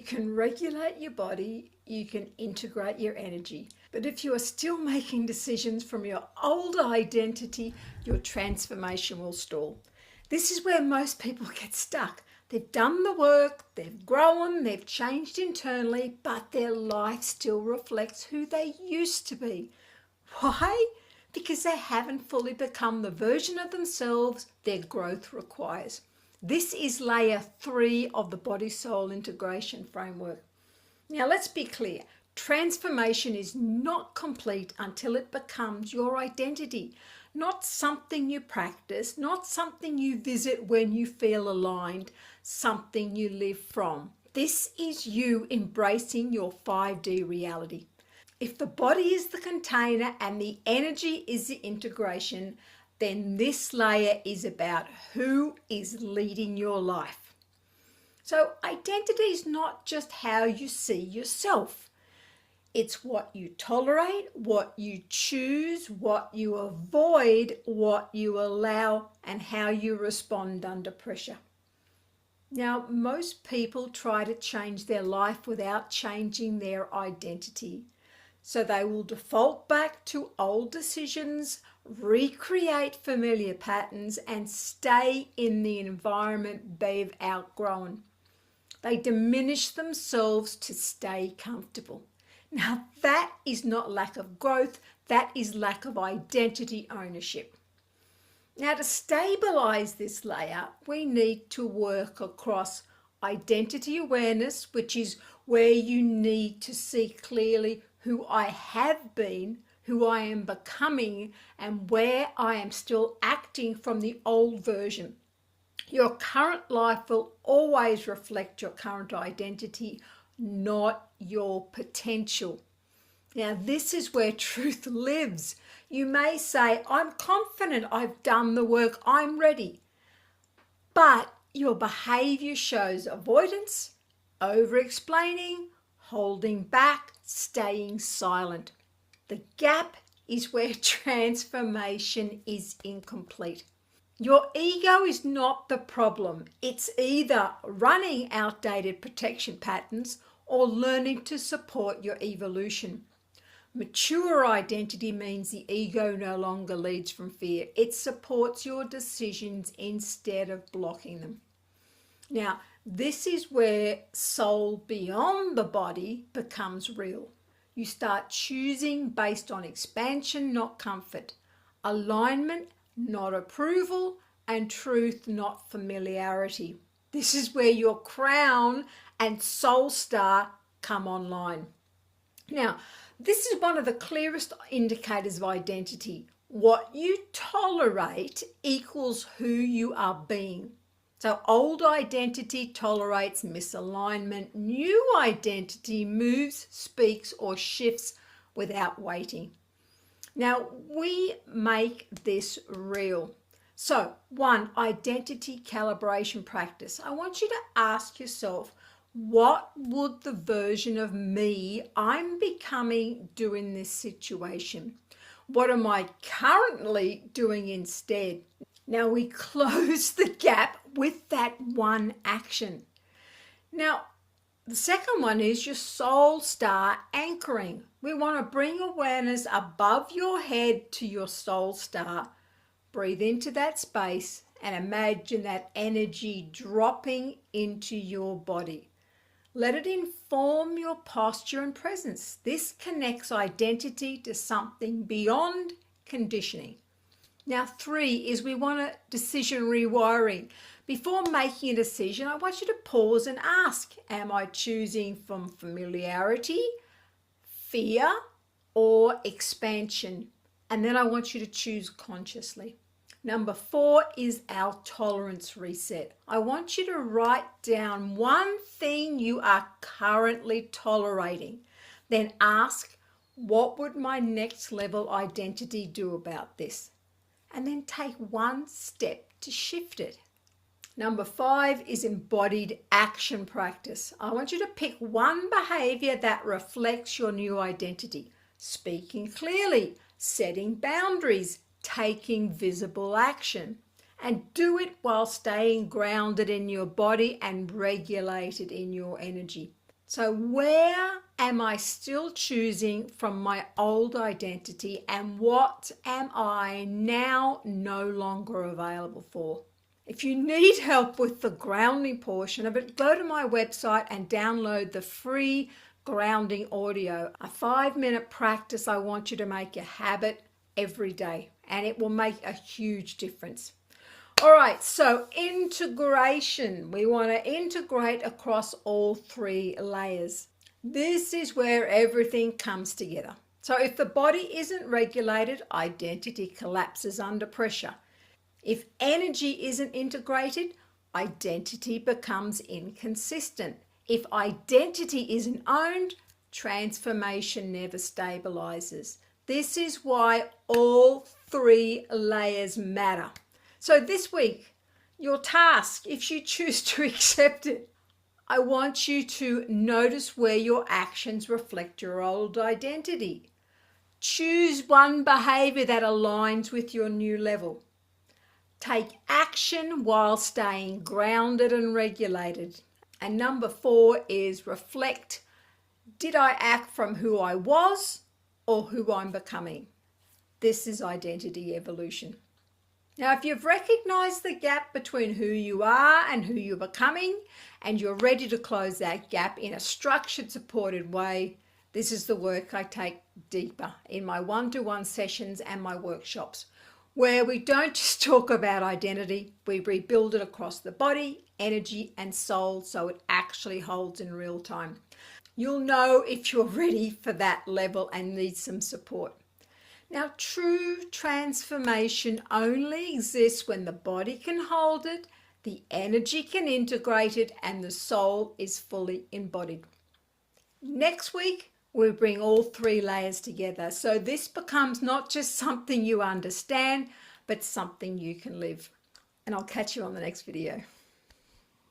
can regulate your body, you can integrate your energy. But if you are still making decisions from your old identity, your transformation will stall. This is where most people get stuck. They've done the work, they've grown, they've changed internally, but their life still reflects who they used to be. Why? Because they haven't fully become the version of themselves their growth requires. This is layer 3 of the body-soul integration framework. Now let's be clear. Transformation is not complete until it becomes your identity. Not something you practice, not something you visit when you feel aligned, something you live from. This is you embracing your 5D reality. If the body is the container and the energy is the integration, then this layer is about who is leading your life. So identity is not just how you see yourself. It's what you tolerate, what you choose, what you avoid, what you allow, and how you respond under pressure. Now, most people try to change their life without changing their identity. So they will default back to old decisions, recreate familiar patterns, and stay in the environment they've outgrown. They diminish themselves to stay comfortable. Now, that is not lack of growth, that is lack of identity ownership. Now, to stabilize this layer, we need to work across identity awareness, which is where you need to see clearly who I have been, who I am becoming, and where I am still acting from the old version. Your current life will always reflect your current identity, not your potential. Now, this is where truth lives. You may say, I'm confident, I've done the work, I'm ready. But your behavior shows avoidance, over-explaining, holding back, staying silent. The gap is where transformation is incomplete. Your ego is not the problem. It's either running outdated protection patterns or learning to support your evolution. Mature identity means the ego no longer leads from fear. It supports your decisions instead of blocking them. Now, this is where soul beyond the body becomes real. You start choosing based on expansion, not comfort, alignment, not approval, and truth, not familiarity. This is where your crown and soul star come online. Now, this is one of the clearest indicators of identity. What you tolerate equals who you are being. So old identity tolerates misalignment. New identity moves, speaks, or shifts without waiting. Now, we make this real. So, 1, identity calibration practice. I want you to ask yourself, what would the version of me I'm becoming do in this situation? What am I currently doing instead? Now, we close the gap with that one action. Now, the second one is your soul star anchoring. We want to bring awareness above your head to your soul star. Breathe into that space and imagine that energy dropping into your body. Let it inform your posture and presence. This connects identity to something beyond conditioning. Now, 3 is we want a decision rewiring. Before making a decision, I want you to pause and ask, am I choosing from familiarity, fear, or expansion? And then I want you to choose consciously. Number 4 is our tolerance reset. I want you to write down one thing you are currently tolerating. Then ask, what would my next level identity do about this? And then take one step to shift it. Number 5 is embodied action practice. I want you to pick one behavior that reflects your new identity. Speaking clearly, setting boundaries, taking visible action. And do it while staying grounded in your body and regulated in your energy. So where am I still choosing from my old identity, and what am I now no longer available for? If you need help with the grounding portion of it, go to my website and download the free grounding audio, a 5-minute practice I want you to make a habit every day, and it will make a huge difference. All right, so integration. We want to integrate across all 3 layers. This is where everything comes together. So if the body isn't regulated, identity collapses under pressure. If energy isn't integrated, identity becomes inconsistent. If identity isn't owned, transformation never stabilizes. This is why all 3 layers matter. So this week, your task, if you choose to accept it, I want you to notice where your actions reflect your old identity. Choose one behavior that aligns with your new level. Take action while staying grounded and regulated. And number 4 is reflect. Did I act from who I was or who I'm becoming? This is identity evolution. Now, if you've recognized the gap between who you are and who you're becoming, and you're ready to close that gap in a structured, supported way, this is the work I take deeper in my one-to-one sessions and my workshops, where we don't just talk about identity, we rebuild it across the body, energy, and soul so it actually holds in real time. You'll know if you're ready for that level and need some support. Now, true transformation only exists when the body can hold it, the energy can integrate it, and the soul is fully embodied. Next week, we bring all 3 layers together. So this becomes not just something you understand, but something you can live. And I'll catch you on the next video.